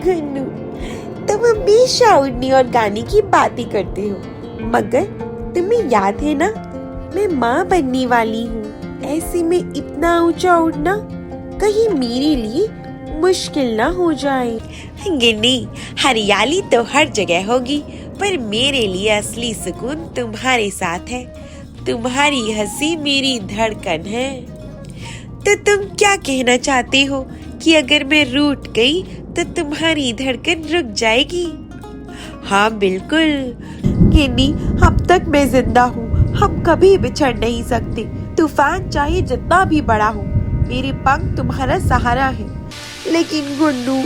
गुन्नू, तुम हमेशा उड़ने और गाने की बातें करते हो, मगर तुम्हें याद है ना, मैं माँ बनने वाली हूँ। ऐसे में इतना ऊंचा उड़ना कहीं मेरे लिए मुश्किल ना हो जाए। गिन्नी, हरियाली तो हर जगह होगी, पर मेरे लिए असली सुकून तुम्हारे साथ है। तुम्हारी हंसी मेरी धड़कन है। तो तुम क्या कहना चाहते हो कि अगर मैं रूठ गई तो तुम्हारी धड़कन रुक जाएगी? हाँ बिल्कुल गिन्नी, अब तक मैं जिंदा हूँ, हम कभी बिछड़ नहीं सकते। तूफान चाहे जितना भी बड़ा हो, मेरे पंख तुम्हारा सहारा है। लेकिन गुन्नू,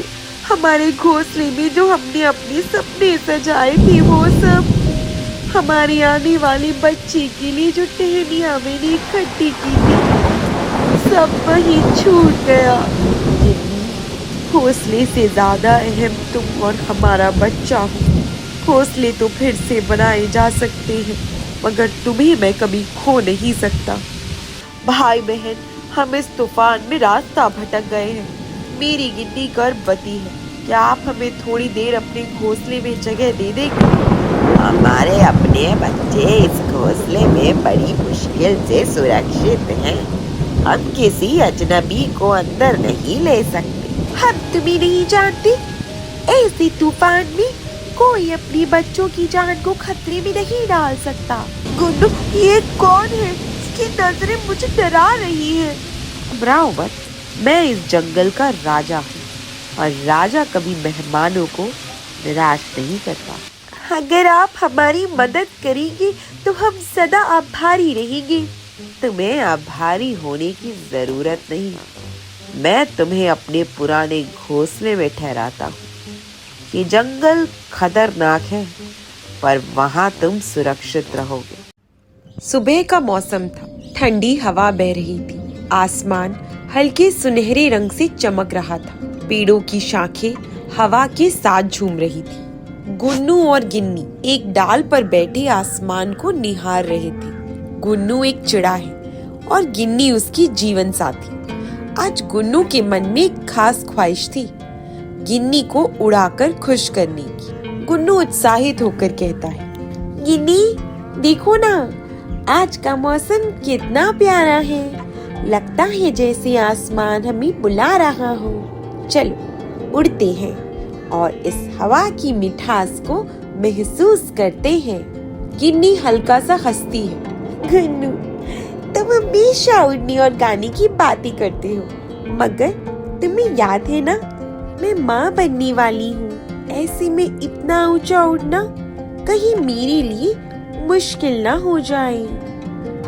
हमारे घोंसले में जो हमने अपने सपने सजाए थे, वो सब हमारे आने वाले बच्चे के लिए जो टहनियाँ मैंने इकट्ठी की थी, सब वही छूट गया। घोंसले से ज्यादा अहम तुम और हमारा बच्चा हो। घोंसले तो फिर से बनाए जा सकते हैं, मगर तुम्हें मैं कभी खो नहीं सकता। भाई बहन, हम इस तूफान में रास्ता भटक गए हैं। मेरी गिन्नी गर्भवती है, क्या आप हमें थोड़ी देर अपने घोंसले में जगह दे देंगे? हमारे अपने बच्चे इस घोंसले में बड़ी मुश्किल से सुरक्षित हैं। हम किसी अजनबी को अंदर नहीं ले सकते। हम तुम्हें नहीं जानते। ऐसे तूफान में कोई अपने बच्चों की जान को खतरे में नहीं डाल सकता। गुन्नू, ये कौन है? इसकी नजरें मुझे डरा रही है। घबराओ मत, मैं इस जंगल का राजा हूँ, और राजा कभी मेहमानों को निराश नहीं करता। अगर आप हमारी मदद करेंगे तो हम सदा आभारी रहेंगे। तुम्हें आभारी होने की जरूरत नहीं, मैं तुम्हें अपने पुराने घोंसले में ठहराता हूँ। ये जंगल खतरनाक है, पर वहाँ तुम सुरक्षित रहोगे। सुबह का मौसम था, ठंडी हवा बह रही थी, आसमान हल्के सुनहरे रंग से चमक रहा था, पेड़ों की शाखें हवा के साथ झूम रही थी। गुन्नू और गिन्नी एक डाल पर बैठे आसमान को निहार रहे थे। गुन्नू एक चिड़ा है और गिन्नी उसकी जीवन साथी। आज गुन्नू के मन में एक खास ख्वाहिश थी, गिन्नी को उड़ाकर खुश करने की। गुन्नू उत्साहित होकर कहता है, गिन्नी देखो ना, आज का मौसम कितना प्यारा है। लगता है जैसे आसमान हमें बुला रहा हो। चलो उड़ते हैं और इस हवा की मिठास को महसूस करते हैं। गिन्नी हल्का सा हंसती है। गुन्नू, तुम हमेशा उड़ने और गाने की बातें करते हो, मगर तुम्हें याद है ना, मैं माँ बनने वाली हूँ। ऐसे में इतना ऊंचा उड़ना कहीं मेरे लिए मुश्किल ना हो जाए।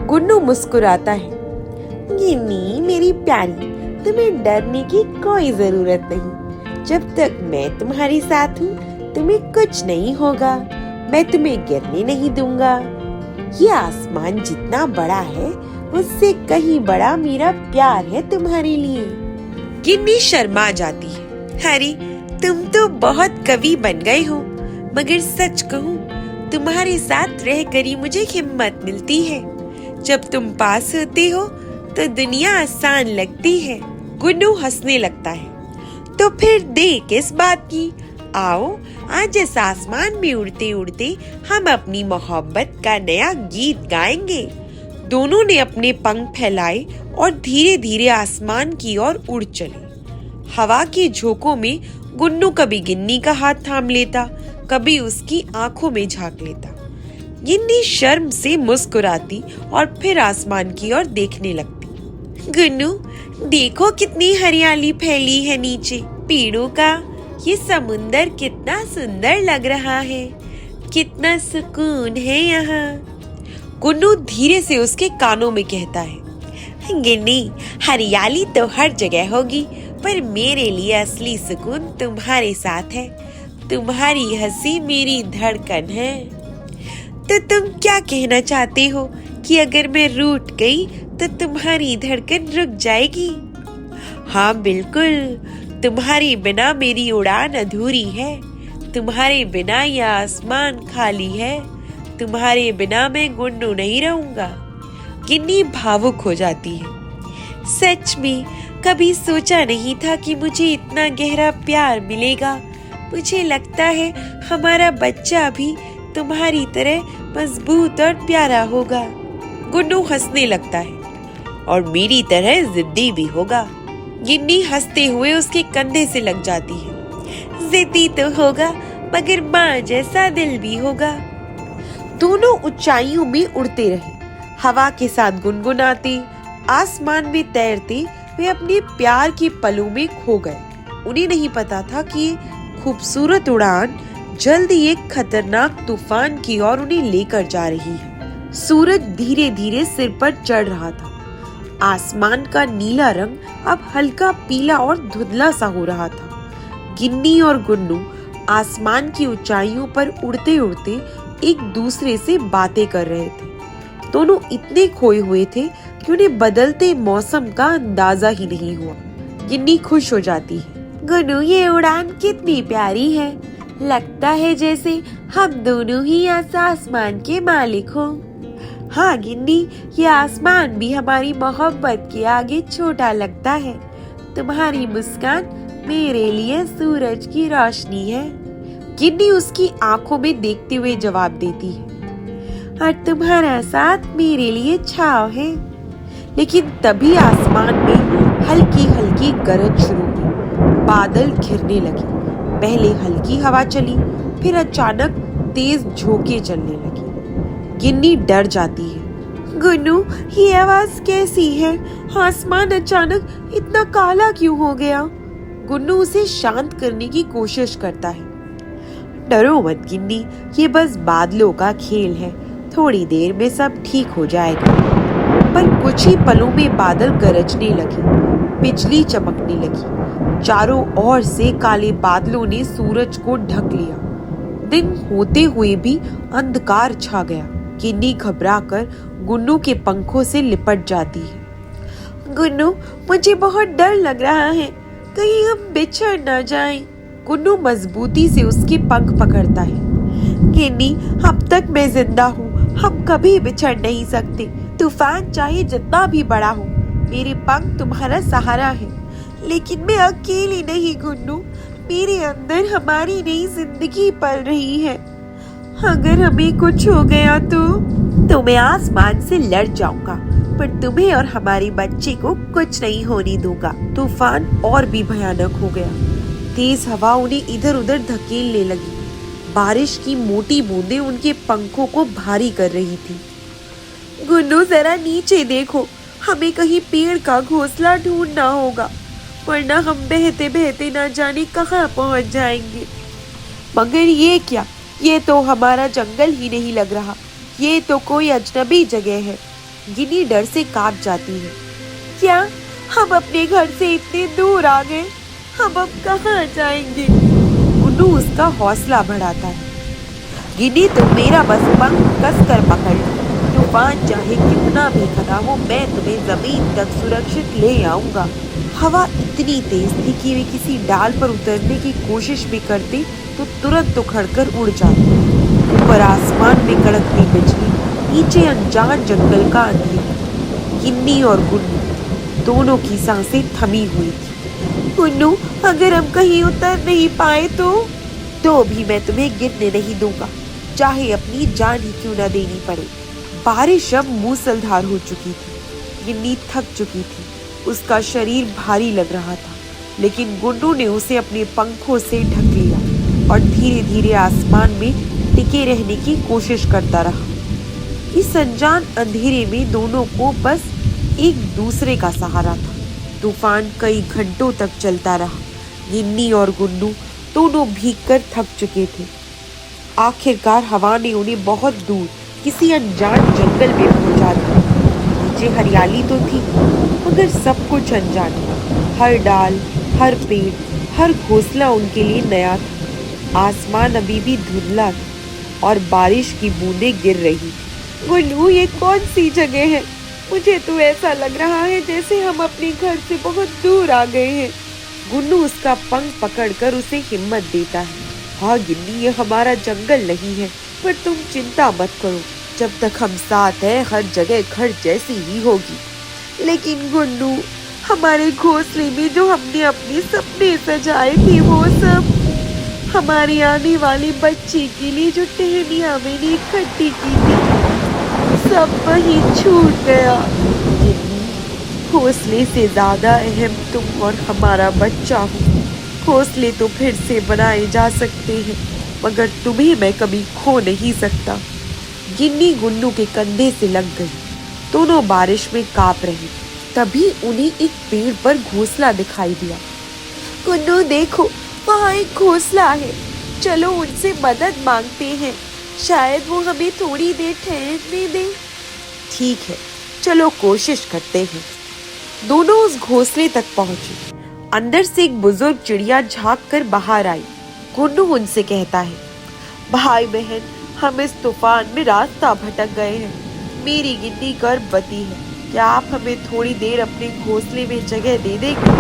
गुन्नू मुस्कुराता है। गिन्नी मेरी प्यारी, तुम्हें डरने की कोई जरूरत नहीं। जब तक मैं तुम्हारे साथ हूँ, तुम्हें कुछ नहीं होगा। मैं तुम्हें गिरने नहीं दूंगा। ये आसमान जितना बड़ा है, उससे कहीं बड़ा मेरा प्यार है तुम्हारे लिए। गिन्नी शर्मा जाती है। अरे, तुम तो बहुत कवि बन गए हो, मगर सच कहूँ, तुम्हारे साथ रहकर ही मुझे हिम्मत मिलती है। जब तुम पास होते हो तो दुनिया आसान लगती है। गुन्नू हंसने लगता है। तो फिर देर किस बात की, आओ आज इस आसमान में उड़ते उड़ते हम अपनी मोहब्बत का नया गीत गाएंगे। दोनों ने अपने पंख फैलाए और धीरे धीरे आसमान की ओर उड़ चले। हवा के झोंकों में गुन्नू कभी गिन्नी का हाथ थाम लेता, कभी उसकी आंखों में झांक लेता। गिन्नी शर्म से मुस्कुराती और फिर आसमान की ओर देखने लगती। गुन्नू देखो कितनी हरियाली फैली है नीचे, पेड़ों का ये समुंदर कितना सुंदर लग रहा है। कितना सुकून है यहाँ। गुन्नू धीरे से उसके कानों में कहता है, गिन्नी हरियाली तो हर जगह होगी, पर मेरे लिए असली सुकून तुम्हारे साथ है। तुम्हारी हंसी मेरी धड़कन है। तो तुम क्या कहना चाहते हो कि अगर मैं रूठ गई तो तुम्हारी धड़कन रुक जाएगी? हाँ बिल्कुल, तुम्हारे बिना मेरी उड़ान अधूरी है। तुम्हारे बिना यह आसमान खाली है। तुम्हारे बिना मैं गुन्नू नहीं रहूंगा। गिन्नी भावुक हो जाती है। सच में कभी सोचा नहीं था कि मुझे इतना गहरा प्यार मिलेगा। मुझे लगता है हमारा बच्चा भी तुम्हारी तरह मजबूत और प्यारा होगा। गुन्नू हंसने लगता है, और मेरी तरह जिद्दी भी होगा। गिन्नी हंसते हुए उसके कंधे से लग जाती है। जिद्दी तो होगा, मगर माँ जैसा दिल भी होगा। दोनों ऊंचाइयों में उड़ते रहे, हवा के साथ गुनगुनाते, आसमान में तैरते। वे अपने प्यार के पलों में खो गए। उन्हें नहीं पता था कि ये खूबसूरत उड़ान जल्द ही एक खतरनाक तूफान की ओर उन्हें लेकर जा रही है। सूरज धीरे धीरे सिर पर चढ़ रहा था। आसमान का नीला रंग अब हल्का पीला और धुंधला सा हो रहा था। गिन्नी और गुन्नू आसमान की ऊंचाइयों पर उड़ते उड़ते एक दूसरे से बातें कर रहे थे। दोनों इतने खोए हुए थे कि उन्हें बदलते मौसम का अंदाजा ही नहीं हुआ। गिन्नी खुश हो जाती है। गुन्नू, ये उड़ान कितनी प्यारी है। लगता है जैसे हम दोनों ही आसमान के मालिक हो। हाँ गिन्नी, ये आसमान भी हमारी मोहब्बत के आगे छोटा लगता है। तुम्हारी मुस्कान मेरे लिए सूरज की रोशनी है। गिन्नी उसकी आंखों में देखते हुए जवाब देती है, और तुम्हारा साथ मेरे लिए छाव है। लेकिन तभी आसमान में हल्की हल्की गरज शुरू हुई। बादल घिरने लगे। पहले हल्की हवा चली, फिर अचानक तेज झोंके चलने लगी। गिन्नी डर जाती है। गुन्नू, ये आवाज कैसी है? आसमान अचानक इतना काला क्यों हो गया? गुन्नू उसे शांत करने की कोशिश करता है। डरो मत गिन्नी, ये बस बादलों का खेल है। थोड़ी देर में सब ठीक हो जाएगा। पर कुछ ही पलों में बादल गरजने लगे, बिजली चमकने लगी। चारों ओर से काले बादलों ने सूरज को ढक लिया। दिन होते हुए भी अंधकार छा गया। गिन्नी घबराकर गुन्नू के पंखों से लिपट जाती है। गुन्नू, मुझे बहुत डर लग रहा है, कहीं हम बिछड़ न जाएं। गुन्नू मजबूती से उसके पंख पकड़ता है। गिन्नी, अब तक मैं जिंदा हूँ, हम कभी बिछड़ नहीं सकते। तूफान चाहे जितना भी बड़ा हो, मेरे पंख तुम्हारा सहारा है। लेकिन मैं अकेली नहीं गुन्नू, मेरे अंदर हमारी नई जिंदगी पल रही है। अगर हमें कुछ हो गया तो मैं आसमान से लड़ जाऊंगा, पर तुम्हें और हमारे बच्चे को कुछ नहीं होने दूंगा। तूफान और भी भयानक हो गया। तेज हवा उन्हें इधर उधर धकेलने लगी। बारिश की मोटी बूंदें उनके पंखों को भारी कर रही थी। गुन्नू, जरा नीचे देखो, हमें कहीं पेड़ का घोंसला ढूंढना होगा, वरना हम बहते बहते न जाने कहाँ पहुँच जाएंगे। मगर ये क्या? ये तो हमारा जंगल ही नहीं लग रहा, ये तो कोई अजनबी जगह है। गिन्नी डर से कांप जाती है। क्या हम अपने घर से इतने दूर आ गए? हम अब कहाँ जाएंगे? गुन्नू उसका हौसला बढ़ाता है। गिन्नी, तुम मेरा बस पंख कसकर पकड़ लो। तूफान चाहे कितना भी खड़ा हो, मैं तुम्हें जमीन तक सुरक्षित ले आऊंगा। हवा इतनी तेज थी कि वे किसी डाल पर उतरने की कोशिश भी करते तो तुरंत उखड़कर उड़ जाते। ऊपर आसमान में कड़कती बिजली, नीचे अनजान जंगल का अंधेरा। गिन्नी और गुन्नू दोनों की सांसें थमी हुई थी। गुन्नू, अगर हम कहीं उतर नहीं पाए तो भी मैं तुम्हें गिरने नहीं दूंगा, चाहे अपनी जान ही क्यों न देनी पड़े। बारिश अब मूसलधार हो चुकी थी। गिन्नी थक चुकी थी, उसका शरीर भारी लग रहा था, लेकिन गुन्नू ने उसे अपने पंखों से ढक लिया और धीरे धीरे आसमान में टिके रहने की कोशिश करता रहा। इस अनजान अंधेरे में दोनों को बस एक दूसरे का सहारा था। तूफान कई घंटों तक चलता रहा। गिन्नी और गुन्नू दोनों भीगकर थक चुके थे। आखिरकार हवा ने उन्हें बहुत दूर किसी अनजान जंगल में पहुंचा दिया। नीचे हरियाली तो थी, मगर सब कुछ अनजान। हर डाल, हर पेड़, हर घोंसला उनके लिए नया था। आसमान अभी भी धुंधला था और बारिश की बूंदें गिर रही थी। गुन्नू, ये कौन सी जगह है? मुझे तो ऐसा लग रहा है जैसे हम अपने घर से बहुत दूर आ गए हैं। गुन्नू उसका पंख पकड़कर उसे हिम्मत देता है। हाँ गिन्नी, ये हमारा जंगल नहीं है, पर तुम चिंता मत करो, जब तक हम साथ हैं हर जगह घर जैसी ही होगी। लेकिन गुन्नू, हमारे घोंसले में जो हमने अपने सपने सजाए थे वो सब, हमारे आने वाले बच्चे के लिए जो टहनियां मैंने इकट्ठी की थी, सब वही छूट गया। घोंसले से ज्यादा अहम तुम और हमारा बच्चा हो। घोंसले तो फिर से बनाए जा सकते हैं, मगर तुम्हें मैं कभी खो नहीं सकता। गिन्नी गुन्नू के कंधे से लग गई। दोनों बारिश में कांप रहे। तभी उन्हें एक पेड़ पर घोंसला दिखाई दिया। गुन्नू देखो, वहाँ एक घोंसला है, चलो उनसे मदद मांगते हैं, शायद वो हमें थोड़ी देर ठहरने दें। ठीक है, चलो कोशिश करते हैं। दोनों उस घोंसले तक पहुंचे। अंदर से एक बुजुर्ग चिड़िया झांक कर बाहर आई। गुन्नू उनसे कहता है, भाई बहन, हम इस तूफान में रास्ता भटक गए हैं। मेरी गिन्नी गर्भवती है, क्या आप हमें थोड़ी देर अपने घोंसले में जगह दे देंगे?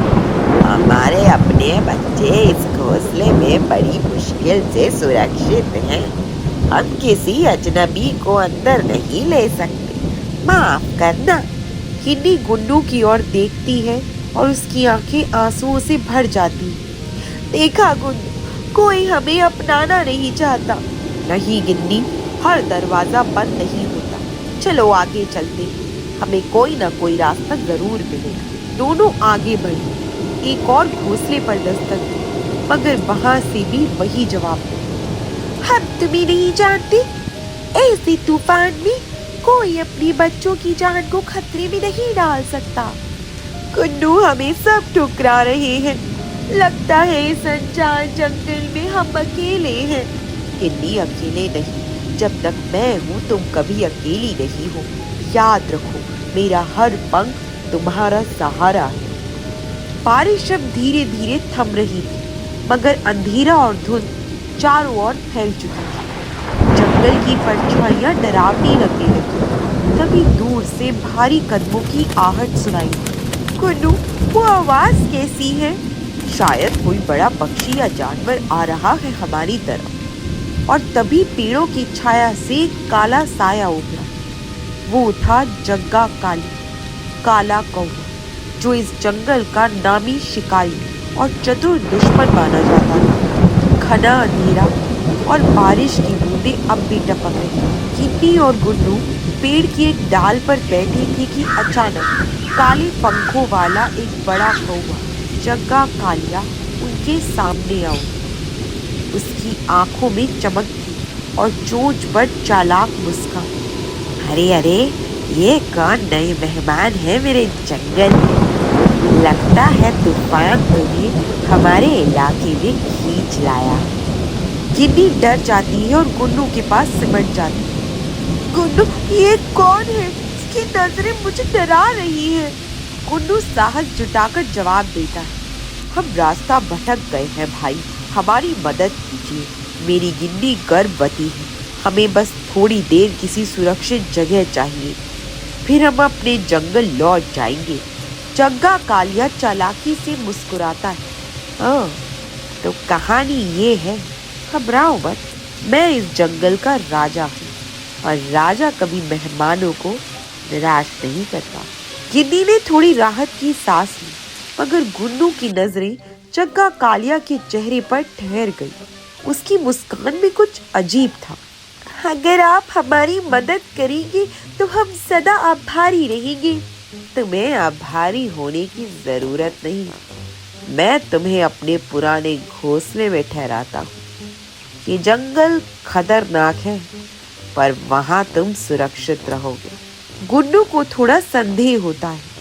हमारे अपने बच्चे इस घोंसले में बड़ी मुश्किल से सुरक्षित हैं। हम किसी अजनबी को अंदर नहीं ले सकते, माफ करना। गिन्नी गुन्नू की ओर देखती है और उसकी आंखें आंसुओं से भर जाती हैं। देखा गुन्नू, कोई हमें अपनाना नहीं चाहता। नहीं गिन्नी, हर दरवाजा बंद नहीं होता। चलो आगे चलते हैं, हमें कोई ना कोई रास्ता जरूर मिलेगा। दोनों आगे बढ़े। एक और घोंसले पर दस्तक दी, मगर वहां से भी वही जवाब मिला। हम तुम्हें नहीं जानते, ऐसे तूफान में कोई अपने बच्चों की जान को खतरे में नहीं डाल सकता। गुन्नू, हमें सब ठुकरा रहे हैं। लगता है इस अनजान जंगल में हम अकेले हैं। गिन्नी अकेले नहीं, जब तक मैं हूँ तुम कभी अकेली नहीं हो। याद रखो, मेरा हर पंख तुम्हारा सहारा है। बारिश अब धीरे धीरे थम रही थी, मगर अंधेरा और धुंध चारों ओर फैल चुकी थी। जंगल की परछाइयां डरावनी लगने लगी। तभी दूर से भारी कदमों की आहट सुनाई। गुन्नू, वो आवाज कैसी है? शायद कोई बड़ा पक्षी या जानवर आ रहा है हमारी तरफ। और तभी पेड़ों की छाया से एक काला साया उभरा। वो था जग्गा काली, काला कौवा, जो इस जंगल का नामी शिकारी और चतुर दुश्मन माना जाता था। घना अंधेरा और बारिश की बूंदें अब भी टपक रही। गिन्नी और गुन्नू पेड़ की एक डाल पर बैठे थे कि अचानक काले पंखों वाला एक बड़ा कौवा, जग्गा कालिया, उनके सामने आओ। उसकी आंखों में चमक थी और चोंच पर चालाक मुस्कान। अरे अरे, ये कौन नए मेहमान है मेरे जंगल में? लगता है तूफान तुम्हें हमारे इलाके में खींच लाया। गिन्नी डर जाती है और गुन्नू के पास सिमट जाती है। गुन्नू, ये कौन है? इसकी नजरें मुझे डरा रही है। गुन्नू साहस जुटाकर जवाब देता है, हम रास्ता भटक गए हैं भाई, हमारी मदद कीजिए। मेरी गिन्नी गर्भवती है, हमें बस थोड़ी देर किसी सुरक्षित जगह चाहिए, फिर हम अपने जंगल लौट जाएंगे। जग्गा कालिया चालाकी से मुस्कुराता है। ओह, तो कहानी ये है, घबराओ मत, मैं इस जंगल का राजा हूँ और राजा कभी मेहमानों को निराश नहीं करता। गिन्नी ने थोड़ी राहत की सांस ली, मगर गुन्नू की नजरें जग्गा कालिया के चेहरे पर ठहर गई। उसकी मुस्कान में कुछ अजीब था। अगर आप हमारी मदद करेंगे तो हम सदा आभारी रहेंगे। तुम्हें आभारी होने की जरूरत नहीं, मैं तुम्हें अपने पुराने घोंसले में ठहराता हूँ। ये जंगल खतरनाक है, पर वहाँ तुम सुरक्षित रहोगे। गुन्नू को थोड़ा संदेह होता है।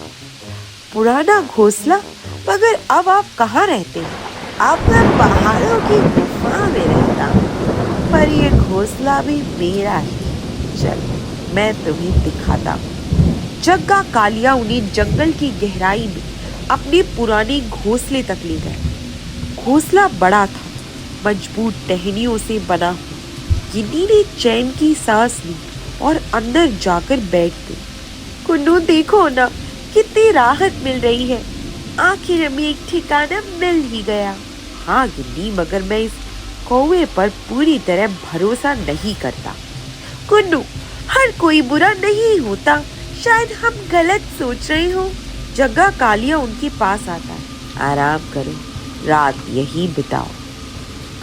पुराना घोंसला? मगर अब आप कहाँ रहते हैं? अब मैं पहाड़ों की गुफा में रहता हूँ, पर ये घोंसला भी मेरा ही। चलो, मैं तुम्हें दिखाता हूँ। जग्गा कालिया उन्हें जंगल की गहराई में अपने पुराने घोंसले तक ले गए। घोंसला बड़ा था, मजबूत टहनियों से बना हुआ। गिन्नी ने चैन की सांस ली और अंदर जाकर बैठ गई। गुन्नू, देखो ना, कितनी राहत मिल रही है। आखिर हमें एक ठिकाना मिल ही गया। हाँ गिन्नी, मगर मैं इस कौवे पर पूरी तरह भरोसा नहीं करता। गुन्नू, हर कोई बुरा नहीं होता, शायद हम गलत सोच रहे हो। जग्गा कालिया उनके पास आता है। आराम करो, रात यहीं बिताओ।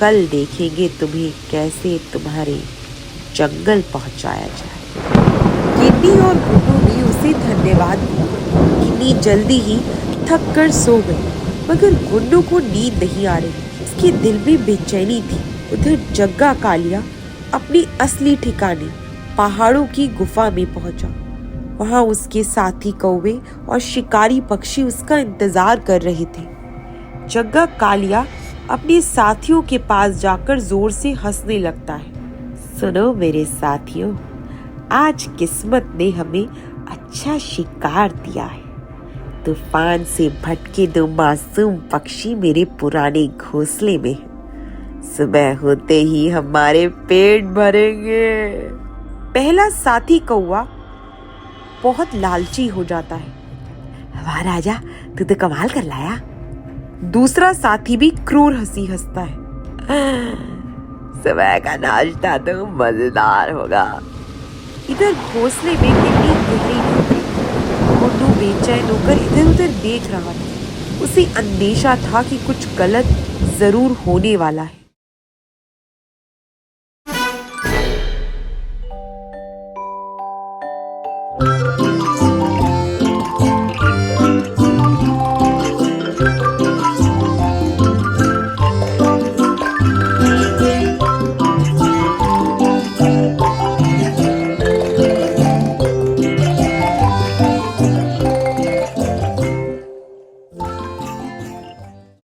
कल देखेंगे तुम्हें कैसे तुम्हारे जंगल पहुंचाया जाए। गिन्नी और गुड्डू ने उसे धन्यवाद दिया। गिन्नी जल्दी ही थक कर सो गई, मगर गुड्डू को नींद नहीं आ रही। उसके दिल में बेचैनी थी। उधर जग्गा कालिया अपनी असली ठिकाने पहाड़ों की गुफा में पहुंचा। वहां उसके साथी कौवे और शिकारी पक्षी उसका इंतजार कर रहे थे। जग्गा कालिया अपने साथियों के पास जाकर जोर से हंसने लगता है। सुनो मेरे साथियों, आज किस्मत ने हमें अच्छा शिकार दिया है। तूफान से भटके दो मासूम पक्षी मेरे पुराने घोंसले में हैं। सुबह होते ही हमारे पेट भरेंगे। पहला साथी कौवा बहुत लालची हो जाता है। वाह राजा, तू तो कमाल कर लाया। दूसरा साथी भी क्रूर हंसी हंसता है। सुबह का नाश्ता तो मजेदार होगा। इधर घोंसले में गिन्नी गहरी नींद में। गुड्डू बेचैन होकर इधर उधर देख रहा था। उसे अंदेशा था कि कुछ गलत जरूर होने वाला है।